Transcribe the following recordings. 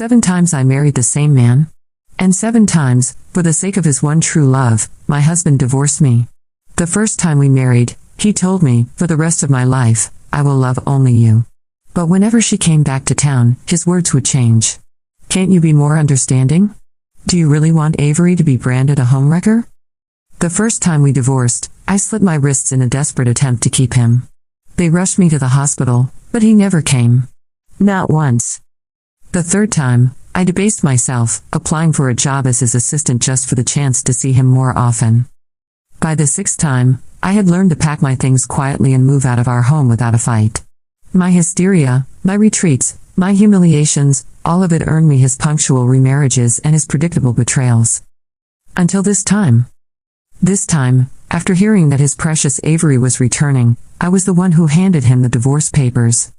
7 times I married the same man. And 7 times, for the sake of his one true love, my husband divorced me. The first time we married, he told me, for the rest of my life, I will love only you. But whenever she came back to town, his words would change. Can't you be more understanding? Do you really want Avery to be branded a homewrecker? The first time we divorced, I slit my wrists in a desperate attempt to keep him. They rushed me to the hospital, but he never came. Not once. The third time, I debased myself, applying for a job as his assistant just for the chance to see him more often. By the 6th time, I had learned to pack my things quietly and move out of our home without a fight. My hysteria, my retreats, my humiliations, all of it earned me his punctual remarriages and his predictable betrayals. Until this time. This time, after hearing that his precious Avery was returning, I was the one who handed him the divorce papers.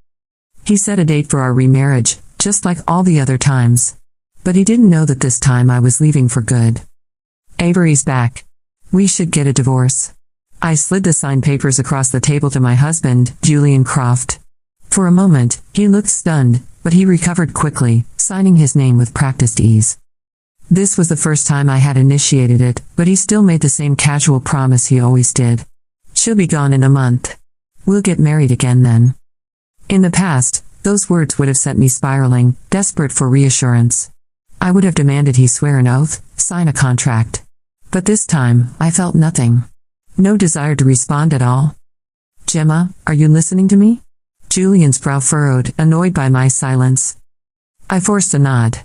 He set a date for our remarriage, just like all the other times. But he didn't know that this time I was leaving for good. Avery's back. We should get a divorce. I slid the signed papers across the table to my husband, Julian Croft. For a moment, he looked stunned, but he recovered quickly, signing his name with practiced ease. This was the first time I had initiated it, but he still made the same casual promise he always did. She'll be gone in a month. We'll get married again then. In the past, those words would have sent me spiraling, desperate for reassurance. I would have demanded he swear an oath, sign a contract. But this time, I felt nothing. No desire to respond at all. Gemma, are you listening to me? Julian's brow furrowed, annoyed by my silence. I forced a nod.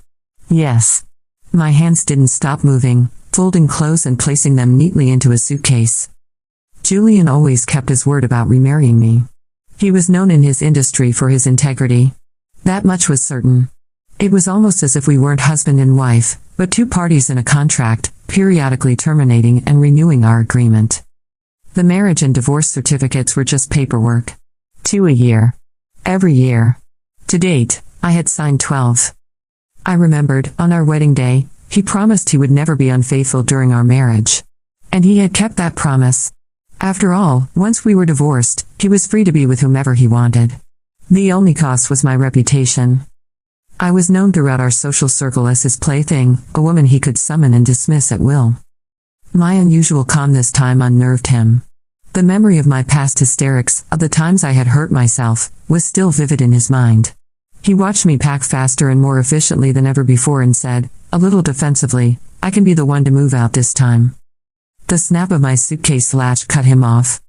Yes. My hands didn't stop moving, folding clothes and placing them neatly into a suitcase. Julian always kept his word about remarrying me. He was known in his industry for his integrity. That much was certain. It was almost as if we weren't husband and wife, but 2 parties in a contract, periodically terminating and renewing our agreement. The marriage and divorce certificates were just paperwork. 2 a year. Every year. To date, I had signed 12. I remembered, on our wedding day, he promised he would never be unfaithful during our marriage. And he had kept that promise. After all, once we were divorced, he was free to be with whomever he wanted. The only cost was my reputation. I was known throughout our social circle as his plaything, a woman he could summon and dismiss at will. My unusual calm this time unnerved him. The memory of my past hysterics, of the times I had hurt myself, was still vivid in his mind. He watched me pack faster and more efficiently than ever before and said, a little defensively, I can be the one to move out this time. The snap of my suitcase latch cut him off.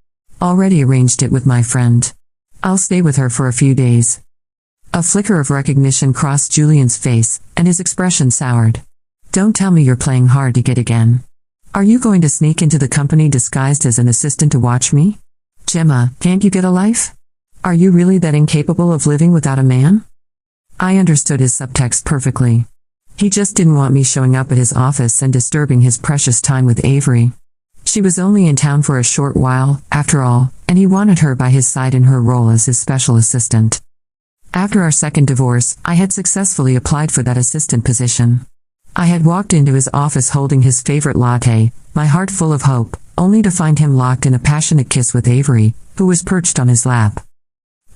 Already arranged it with my friend. I'll stay with her for a few days. A flicker of recognition crossed Julian's face, and his expression soured. Don't tell me you're playing hard to get again. Are you going to sneak into the company disguised as an assistant to watch me? Gemma, can't you get a life? Are you really that incapable of living without a man? I understood his subtext perfectly. He just didn't want me showing up at his office and disturbing his precious time with Avery. She was only in town for a short while, after all, and he wanted her by his side in her role as his special assistant. After our second divorce, I had successfully applied for that assistant position. I had walked into his office holding his favorite latte, my heart full of hope, only to find him locked in a passionate kiss with Avery, who was perched on his lap.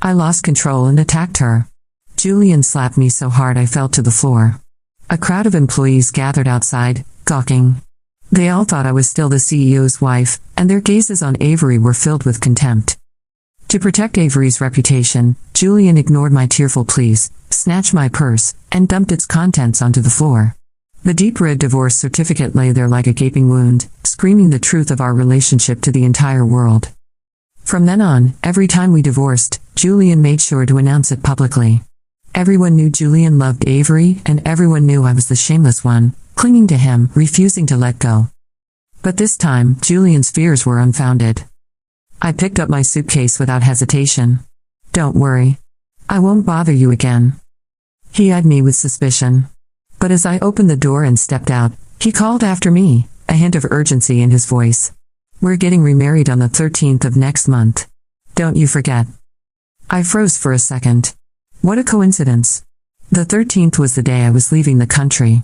I lost control and attacked her. Julian slapped me so hard I fell to the floor. A crowd of employees gathered outside, gawking. They all thought I was still the CEO's wife, and their gazes on Avery were filled with contempt. To protect Avery's reputation, Julian ignored my tearful pleas, snatched my purse, and dumped its contents onto the floor. The deep red divorce certificate lay there like a gaping wound, screaming the truth of our relationship to the entire world. From then on, every time we divorced, Julian made sure to announce it publicly. Everyone knew Julian loved Avery, and everyone knew I was the shameless one, clinging to him, refusing to let go. But this time, Julian's fears were unfounded. I picked up my suitcase without hesitation. Don't worry. I won't bother you again. He eyed me with suspicion. But as I opened the door and stepped out, he called after me, a hint of urgency in his voice. We're getting remarried on the 13th of next month. Don't you forget. I froze for a second. What a coincidence. The 13th was the day I was leaving the country.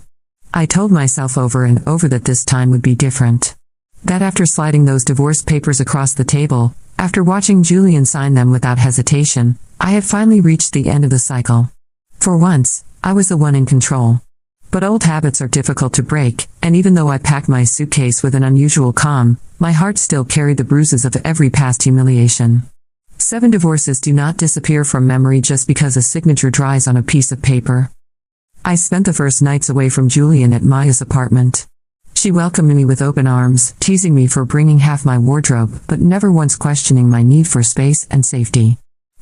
I told myself over and over that this time would be different. That after sliding those divorce papers across the table, after watching Julian sign them without hesitation, I had finally reached the end of the cycle. For once, I was the one in control. But old habits are difficult to break, and even though I packed my suitcase with an unusual calm, my heart still carried the bruises of every past humiliation. 7 divorces do not disappear from memory just because a signature dries on a piece of paper. I spent the first nights away from Julian at Maya's apartment. She welcomed me with open arms, teasing me for bringing half my wardrobe, but never once questioning my need for space and safety.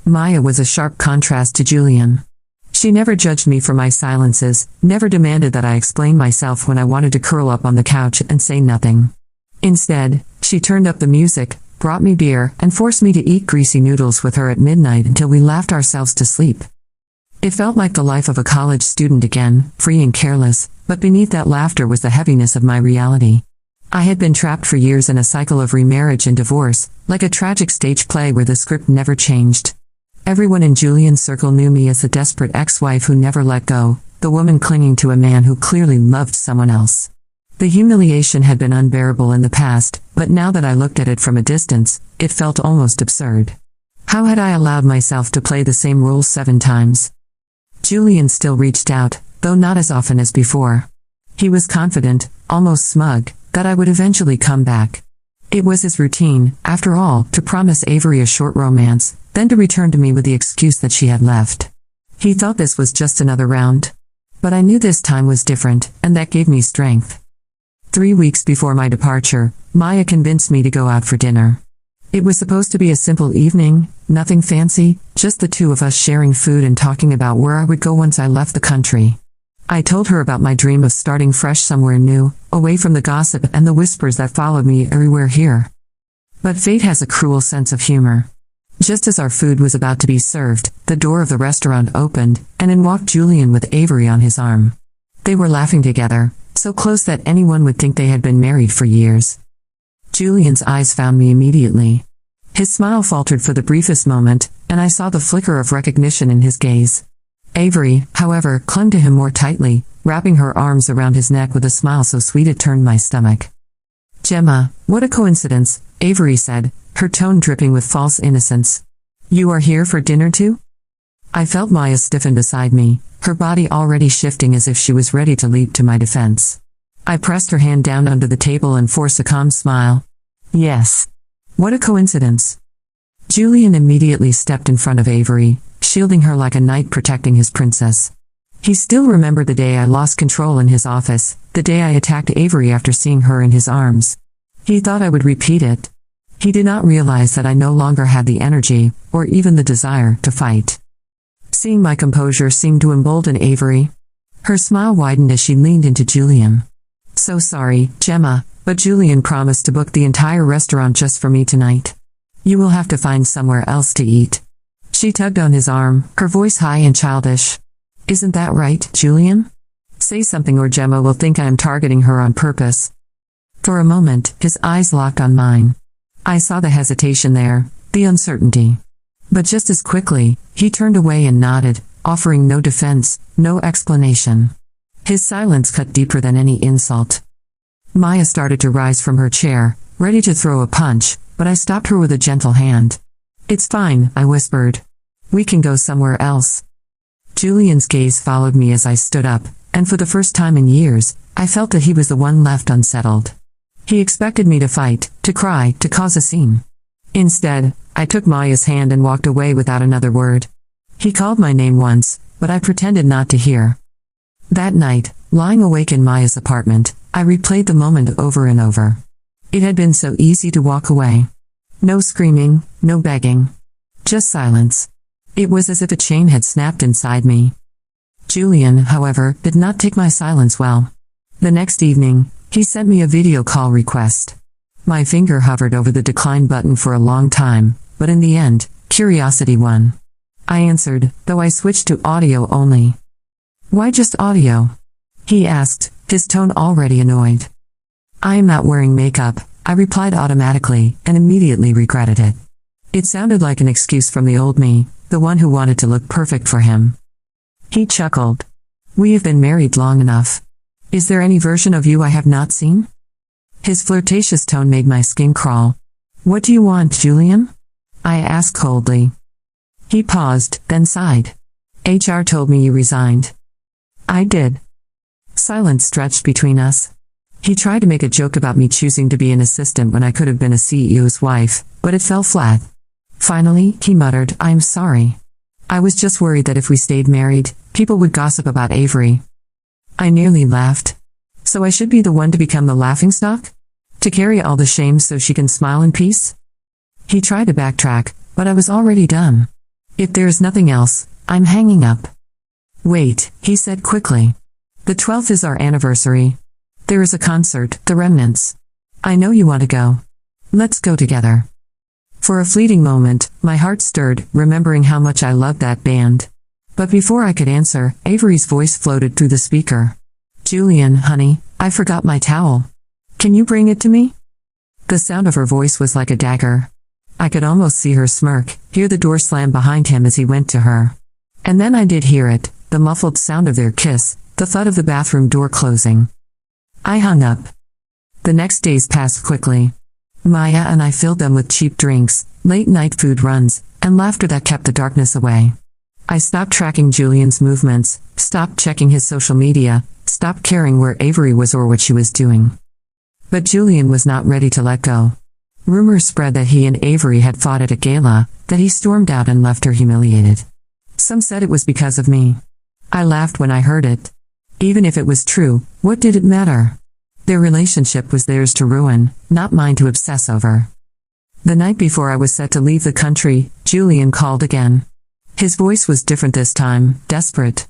Maya was a sharp contrast to Julian. She never judged me for my silences, never demanded that I explain myself when I wanted to curl up on the couch and say nothing. Instead, she turned up the music, brought me beer, and forced me to eat greasy noodles with her at midnight until we laughed ourselves to sleep. It felt like the life of a college student again, free and careless, but beneath that laughter was the heaviness of my reality. I had been trapped for years in a cycle of remarriage and divorce, like a tragic stage play where the script never changed. Everyone in Julian's circle knew me as the desperate ex-wife who never let go, the woman clinging to a man who clearly loved someone else. The humiliation had been unbearable in the past, but now that I looked at it from a distance, it felt almost absurd. How had I allowed myself to play the same role 7 times? Julian still reached out, though not as often as before. He was confident, almost smug, that I would eventually come back. It was his routine, after all, to promise Avery a short romance, then to return to me with the excuse that she had left. He thought this was just another round. But I knew this time was different, and that gave me strength. 3 weeks before my departure, Maya convinced me to go out for dinner. It was supposed to be a simple evening, nothing fancy, just the 2 of us sharing food and talking about where I would go once I left the country. I told her about my dream of starting fresh somewhere new, away from the gossip and the whispers that followed me everywhere here. But fate has a cruel sense of humor. Just as our food was about to be served, the door of the restaurant opened, and in walked Julian with Avery on his arm. They were laughing together, so close that anyone would think they had been married for years. Julian's eyes found me immediately. His smile faltered for the briefest moment, and I saw the flicker of recognition in his gaze. Avery, however, clung to him more tightly, wrapping her arms around his neck with a smile so sweet it turned my stomach. "Gemma, what a coincidence," Avery said, her tone dripping with false innocence. "You are here for dinner too?" I felt Maya stiffen beside me, her body already shifting as if she was ready to leap to my defense. I pressed her hand down under the table and forced a calm smile. "Yes. What a coincidence." Julian immediately stepped in front of Avery, shielding her like a knight protecting his princess. He still remembered the day I lost control in his office, the day I attacked Avery after seeing her in his arms. He thought I would repeat it. He did not realize that I no longer had the energy, or even the desire, to fight. Seeing my composure seemed to embolden Avery. Her smile widened as she leaned into Julian. "So sorry, Gemma, but Julian promised to book the entire restaurant just for me tonight. You will have to find somewhere else to eat." She tugged on his arm, her voice high and childish. "Isn't that right, Julian? Say something or Gemma will think I am targeting her on purpose." For a moment, his eyes locked on mine. I saw the hesitation there, the uncertainty. But just as quickly, he turned away and nodded, offering no defense, no explanation. His silence cut deeper than any insult. Maya started to rise from her chair, ready to throw a punch, but I stopped her with a gentle hand. "It's fine," I whispered. "We can go somewhere else." Julian's gaze followed me as I stood up, and for the first time in years, I felt that he was the one left unsettled. He expected me to fight, to cry, to cause a scene. Instead, I took Maya's hand and walked away without another word. He called my name once, but I pretended not to hear. That night, lying awake in Maya's apartment, I replayed the moment over and over. It had been so easy to walk away. No screaming, no begging. Just silence. It was as if a chain had snapped inside me. Julian, however, did not take my silence well. The next evening, he sent me a video call request. My finger hovered over the decline button for a long time, but in the end, curiosity won. I answered, though I switched to audio only. "Why just audio?" he asked, his tone already annoyed. "I am not wearing makeup," I replied automatically, and immediately regretted it. It sounded like an excuse from the old me, the one who wanted to look perfect for him. He chuckled. "We have been married long enough. Is there any version of you I have not seen?" His flirtatious tone made my skin crawl. "What do you want, Julian?" I asked coldly. He paused, then sighed. "HR told me you resigned." I did. Silence stretched between us. He tried to make a joke about me choosing to be an assistant when I could have been a CEO's wife, but it fell flat. Finally, he muttered, "I'm sorry. I was just worried that if we stayed married, people would gossip about Avery." I nearly laughed. So I should be the one to become the laughingstock? To carry all the shame so she can smile in peace? He tried to backtrack, but I was already done. "If there is nothing else, I'm hanging up." "Wait," he said quickly. "The 12th is our anniversary. There is a concert, The Remnants. I know you want to go. Let's go together." For a fleeting moment, my heart stirred, remembering how much I loved that band. But before I could answer, Avery's voice floated through the speaker. "Julian, honey, I forgot my towel. Can you bring it to me?" The sound of her voice was like a dagger. I could almost see her smirk, hear the door slam behind him as he went to her. And then I did hear it, the muffled sound of their kiss, the thud of the bathroom door closing. I hung up. The next days passed quickly. Maya and I filled them with cheap drinks, late-night food runs, and laughter that kept the darkness away. I stopped tracking Julian's movements, stopped checking his social media, stopped caring where Avery was or what she was doing. But Julian was not ready to let go. Rumors spread that he and Avery had fought at a gala, that he stormed out and left her humiliated. Some said it was because of me. I laughed when I heard it. Even if it was true, what did it matter? Their relationship was theirs to ruin, not mine to obsess over. The night before I was set to leave the country, Julian called again. His voice was different this time, desperate.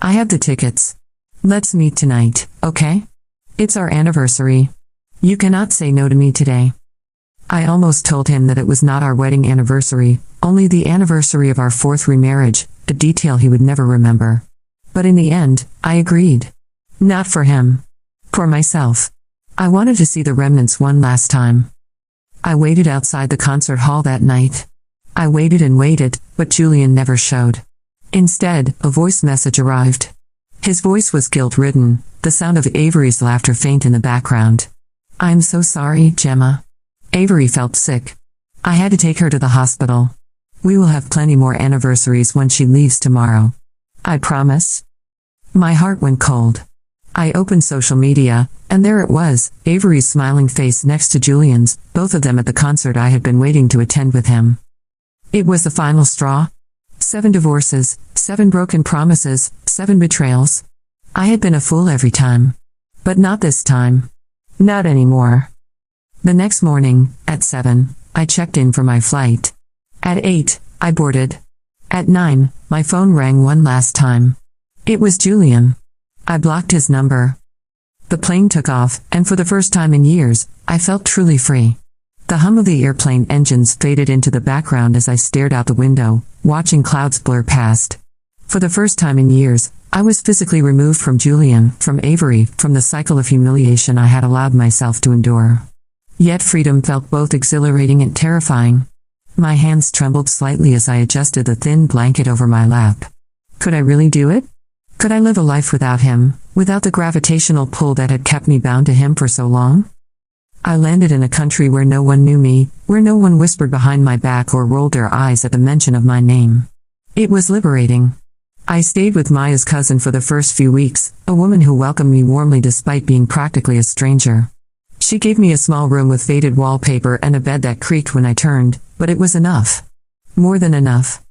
"I have the tickets. Let's meet tonight, okay? It's our anniversary. You cannot say no to me today." I almost told him that it was not our wedding anniversary, only the anniversary of our 4th remarriage, a detail he would never remember. But in the end, I agreed. Not for him. For myself. I wanted to see the Remnants one last time. I waited outside the concert hall that night. I waited and waited, but Julian never showed. Instead, a voice message arrived. His voice was guilt-ridden, the sound of Avery's laughter faint in the background. "I'm so sorry, Gemma. Avery felt sick. I had to take her to the hospital. We will have plenty more anniversaries when she leaves tomorrow. I promise." My heart went cold. I opened social media, and there it was, Avery's smiling face next to Julian's, both of them at the concert I had been waiting to attend with him. It was the final straw. 7 divorces, 7 broken promises, 7 betrayals. I had been a fool every time. But not this time. Not anymore. The next morning, at 7, I checked in for my flight. At 8, I boarded. At 9, my phone rang one last time. It was Julian. I blocked his number. The plane took off, and for the first time in years, I felt truly free. The hum of the airplane engines faded into the background as I stared out the window, watching clouds blur past. For the first time in years, I was physically removed from Julian, from Avery, from the cycle of humiliation I had allowed myself to endure. Yet freedom felt both exhilarating and terrifying. My hands trembled slightly as I adjusted the thin blanket over my lap. Could I really do it? Could I live a life without him, without the gravitational pull that had kept me bound to him for so long? I landed in a country where no one knew me, where no one whispered behind my back or rolled their eyes at the mention of my name. It was liberating. I stayed with Maya's cousin for the first few weeks, a woman who welcomed me warmly despite being practically a stranger. She gave me a small room with faded wallpaper and a bed that creaked when I turned, but it was enough. More than enough.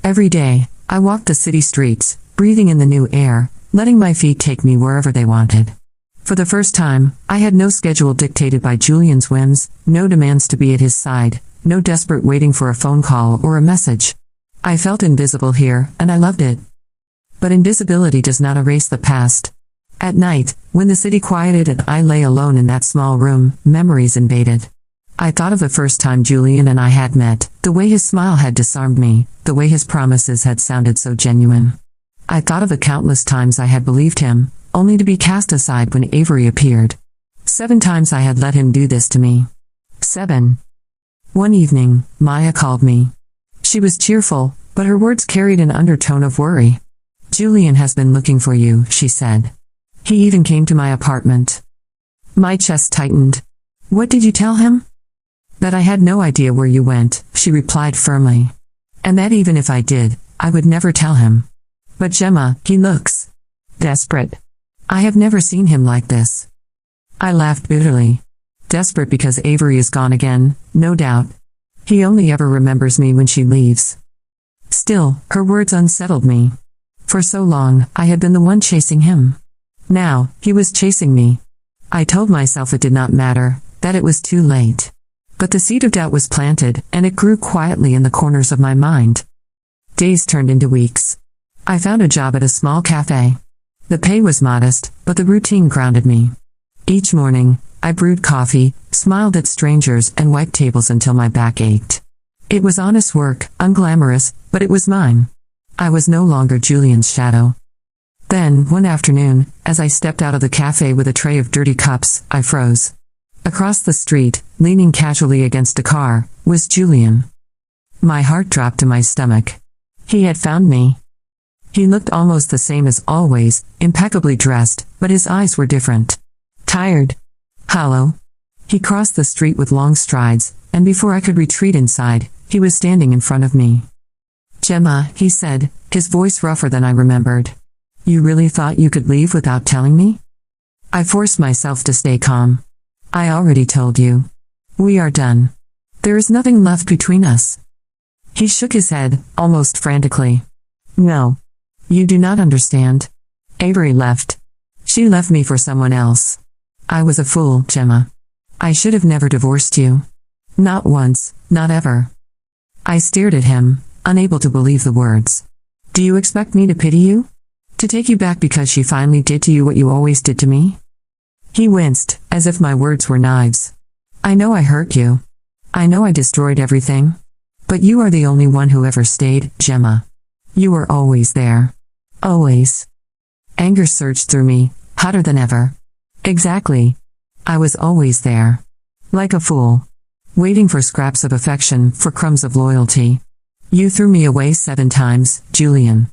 Every day, I walked the city streets, breathing in the new air, letting my feet take me wherever they wanted. For the first time, I had no schedule dictated by Julian's whims, no demands to be at his side, no desperate waiting for a phone call or a message. I felt invisible here, and I loved it. But invisibility does not erase the past. At night, when the city quieted and I lay alone in that small room, memories invaded. I thought of the first time Julian and I had met, the way his smile had disarmed me, the way his promises had sounded so genuine. I thought of the countless times I had believed him, only to be cast aside when Avery appeared. 7 times I had let him do this to me. 7. One evening, Maya called me. She was cheerful, but her words carried an undertone of worry. "Julian has been looking for you," she said. "He even came to my apartment." My chest tightened. "What did you tell him?" "That I had no idea where you went," she replied firmly. "And that even if I did, I would never tell him." "But Gemma, he looks. Desperate. I have never seen him like this. I laughed bitterly. Desperate because Avery is gone again, no doubt. He only ever remembers me when she leaves. Still, her words unsettled me. For so long, I had been the one chasing him. Now, he was chasing me. I told myself it did not matter, that it was too late. But the seed of doubt was planted, and it grew quietly in the corners of my mind. Days turned into weeks. I found a job at a small cafe. The pay was modest, but the routine grounded me. Each morning, I brewed coffee, smiled at strangers, and wiped tables until my back ached. It was honest work, unglamorous, but it was mine. I was no longer Julian's shadow. Then, one afternoon, as I stepped out of the cafe with a tray of dirty cups, I froze. Across the street, leaning casually against a car, was Julian. My heart dropped to my stomach. He had found me. He looked almost the same as always, impeccably dressed, but his eyes were different. Tired. Hollow. He crossed the street with long strides, and before I could retreat inside, he was standing in front of me. "Gemma," he said, his voice rougher than I remembered. "You really thought you could leave without telling me?" I forced myself to stay calm. "I already told you. We are done. There is nothing left between us." He shook his head, almost frantically. "No. You do not understand. Avery left. She left me for someone else. I was a fool, Gemma. I should have never divorced you. Not once, not ever." I stared at him, unable to believe the words. "Do you expect me to pity you? To take you back because she finally did to you what you always did to me?" He winced, as if my words were knives. "I know I hurt you. I know I destroyed everything. But you are the only one who ever stayed, Gemma. You were always there. Always." Anger surged through me, hotter than ever. Exactly. I was always there. Like a fool. Waiting for scraps of affection, for crumbs of loyalty. You threw me away 7 times, Julian.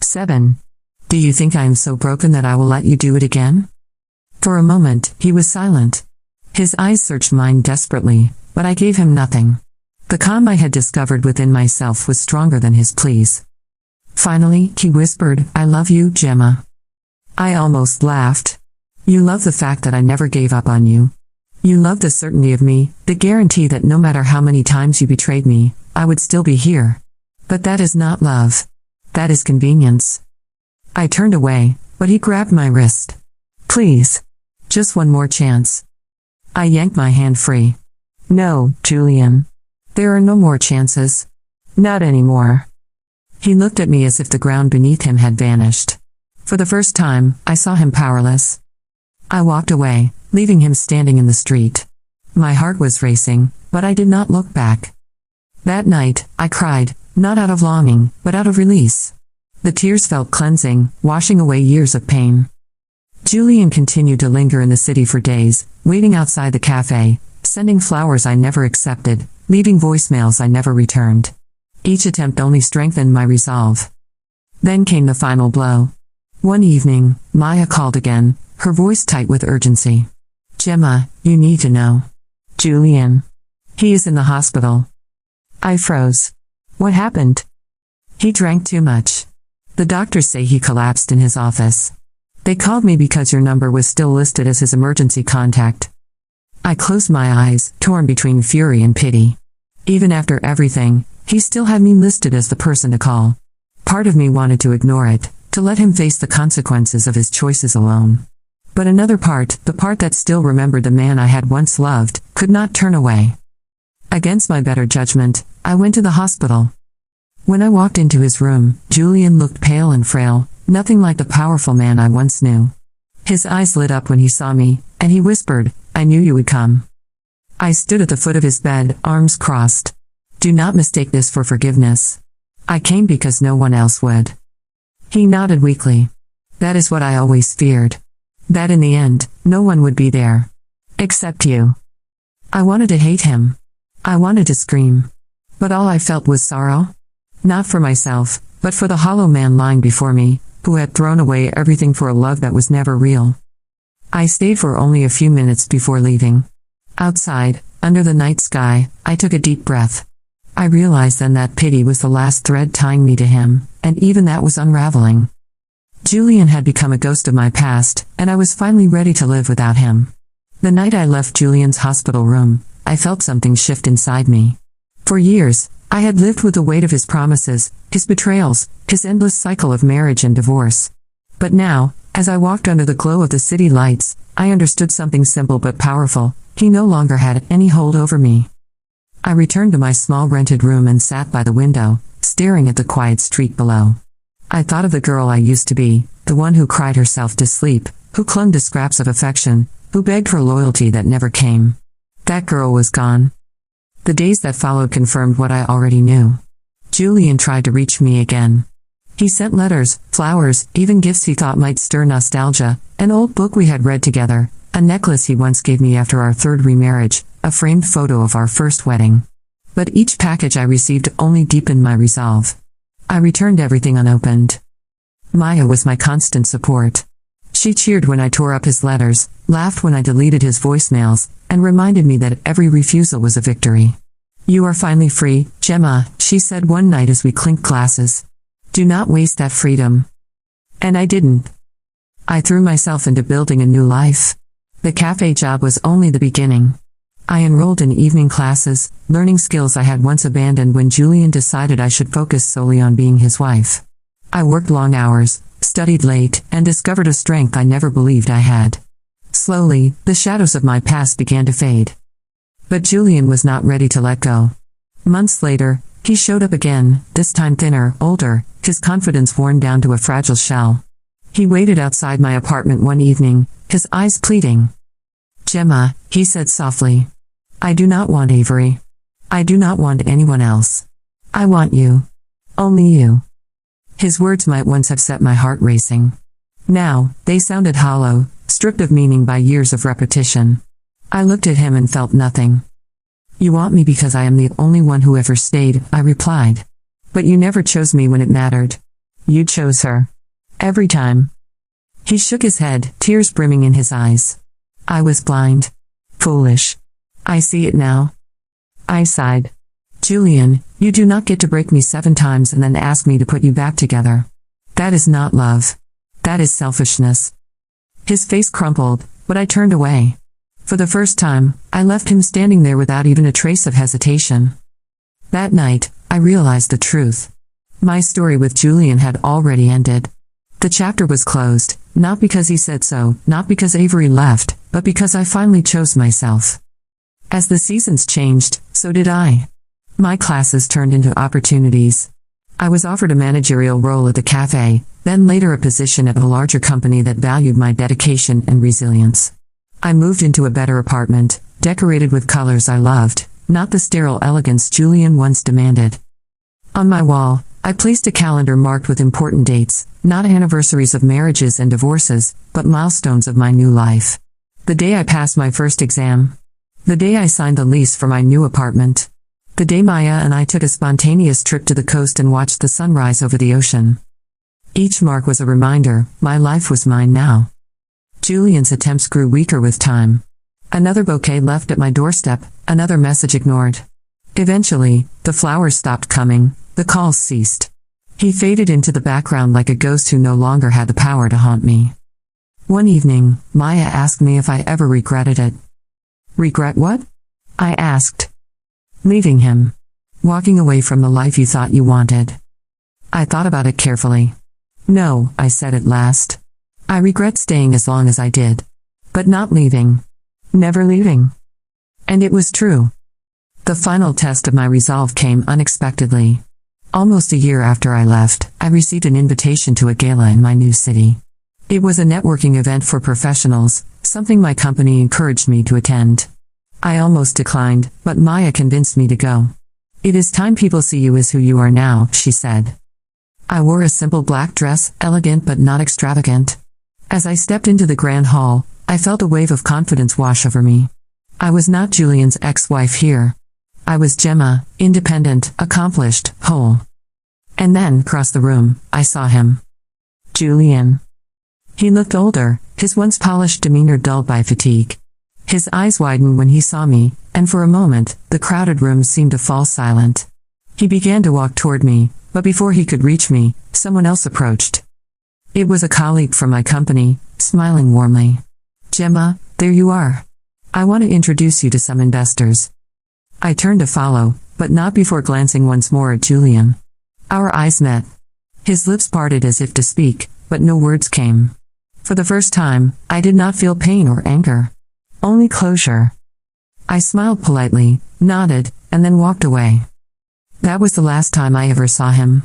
7. Do you think I am so broken that I will let you do it again? For a moment, he was silent. His eyes searched mine desperately, but I gave him nothing. The calm I had discovered within myself was stronger than his pleas. Finally, he whispered, "I love you, Gemma." I almost laughed. "You love the fact that I never gave up on you. You love the certainty of me, the guarantee that no matter how many times you betrayed me, I would still be here. But that is not love. That is convenience." I turned away, but he grabbed my wrist. "Please. Just one more chance." I yanked my hand free. "No, Julian. There are no more chances. Not anymore." He looked at me as if the ground beneath him had vanished. For the first time, I saw him powerless. I walked away, leaving him standing in the street. My heart was racing, but I did not look back. That night, I cried, not out of longing, but out of release. The tears felt cleansing, washing away years of pain. Julian continued to linger in the city for days, waiting outside the cafe, sending flowers I never accepted, leaving voicemails I never returned. Each attempt only strengthened my resolve. Then came the final blow. One evening, Maya called again, her voice tight with urgency. "Gemma, you need to know. Julian. He is in the hospital." I froze. "What happened?" "He drank too much. The doctors say he collapsed in his office. They called me because your number was still listed as his emergency contact." I closed my eyes, torn between fury and pity. Even after everything, he still had me listed as the person to call. Part of me wanted to ignore it, to let him face the consequences of his choices alone. But another part, the part that still remembered the man I had once loved, could not turn away. Against my better judgment, I went to the hospital. When I walked into his room, Julian looked pale and frail, nothing like the powerful man I once knew. His eyes lit up when he saw me, and he whispered, "I knew you would come." I stood at the foot of his bed, arms crossed. "Do not mistake this for forgiveness. I came because no one else would." He nodded weakly. "That is what I always feared. That in the end, no one would be there. Except you." I wanted to hate him. I wanted to scream. But all I felt was sorrow. Not for myself, but for the hollow man lying before me, who had thrown away everything for a love that was never real. I stayed for only a few minutes before leaving. Outside, under the night sky, I took a deep breath. I realized then that pity was the last thread tying me to him, and even that was unraveling. Julian had become a ghost of my past, and I was finally ready to live without him. The night I left Julian's hospital room, I felt something shift inside me. For years, I had lived with the weight of his promises, his betrayals, his endless cycle of marriage and divorce. But now, as I walked under the glow of the city lights, I understood something simple but powerful: he no longer had any hold over me. I returned to my small rented room and sat by the window, staring at the quiet street below. I thought of the girl I used to be, the one who cried herself to sleep, who clung to scraps of affection, who begged for loyalty that never came. That girl was gone. The days that followed confirmed what I already knew. Julian tried to reach me again. He sent letters, flowers, even gifts he thought might stir nostalgia: an old book we had read together, a necklace he once gave me after our third remarriage, a framed photo of our first wedding. But each package I received only deepened my resolve. I returned everything unopened. Maya was my constant support. She cheered when I tore up his letters, laughed when I deleted his voicemails, and reminded me that every refusal was a victory. "You are finally free, Gemma," she said one night as we clinked glasses. "Do not waste that freedom." And I didn't. I threw myself into building a new life. The cafe job was only the beginning. I enrolled in evening classes, learning skills I had once abandoned when Julian decided I should focus solely on being his wife. I worked long hours, studied late, and discovered a strength I never believed I had. Slowly, the shadows of my past began to fade. But Julian was not ready to let go. Months later, he showed up again, this time thinner, older, his confidence worn down to a fragile shell. He waited outside my apartment one evening, his eyes pleading. "Gemma," he said softly. "I do not want Avery. I do not want anyone else. I want you. Only you." His words might once have set my heart racing. Now, they sounded hollow, stripped of meaning by years of repetition. I looked at him and felt nothing. "You want me because I am the only one who ever stayed," I replied. "But you never chose me when it mattered. You chose her. Every time." He shook his head, tears brimming in his eyes. "I was blind. Foolish. I see it now." I sighed. "Julian, you do not get to break me 7 times and then ask me to put you back together. That is not love. That is selfishness." His face crumpled, but I turned away. For the first time, I left him standing there without even a trace of hesitation. That night, I realized the truth. My story with Julian had already ended. The chapter was closed, not because he said so, not because Avery left, but because I finally chose myself. As the seasons changed, so did I. My classes turned into opportunities. I was offered a managerial role at the cafe, then later a position at a larger company that valued my dedication and resilience. I moved into a better apartment, decorated with colors I loved, not the sterile elegance Julian once demanded. On my wall, I placed a calendar marked with important dates, not anniversaries of marriages and divorces, but milestones of my new life. The day I passed my first exam. The day I signed the lease for my new apartment. The day Maya and I took a spontaneous trip to the coast and watched the sunrise over the ocean. Each mark was a reminder, my life was mine now. Julian's attempts grew weaker with time. Another bouquet left at my doorstep, another message ignored. Eventually, the flowers stopped coming, the calls ceased. He faded into the background like a ghost who no longer had the power to haunt me. One evening, Maya asked me if I ever regretted it. "Regret what?" I asked. "Leaving him. Walking away from the life you thought you wanted." I thought about it carefully. "No," I said at last. "I regret staying as long as I did. But not leaving. Never leaving." And it was true. The final test of my resolve came unexpectedly. Almost a year after I left, I received an invitation to a gala in my new city. It was a networking event for professionals, something my company encouraged me to attend. I almost declined, but Maya convinced me to go. "It is time people see you as who you are now," she said. I wore a simple black dress, elegant but not extravagant. As I stepped into the grand hall, I felt a wave of confidence wash over me. I was not Julian's ex-wife here. I was Gemma, independent, accomplished, whole. And then, across the room, I saw him. Julian. He looked older, his once polished demeanor dulled by fatigue. His eyes widened when he saw me, and for a moment, the crowded room seemed to fall silent. He began to walk toward me, but before he could reach me, someone else approached. It was a colleague from my company, smiling warmly. "Gemma, there you are. I want to introduce you to some investors." I turned to follow, but not before glancing once more at Julian. Our eyes met. His lips parted as if to speak, but no words came. For the first time, I did not feel pain or anger. Only closure. I smiled politely, nodded, and then walked away. That was the last time I ever saw him.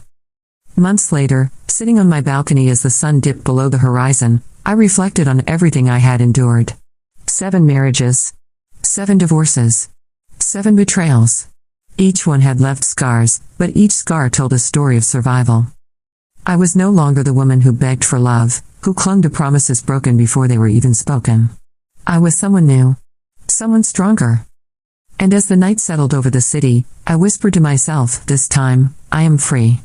Months later, sitting on my balcony as the sun dipped below the horizon, I reflected on everything I had endured. 7 marriages. 7 divorces. 7 betrayals. Each one had left scars, but each scar told a story of survival. I was no longer the woman who begged for love, who clung to promises broken before they were even spoken. I was someone new. Someone stronger. And as the night settled over the city, I whispered to myself, "This time, I am free."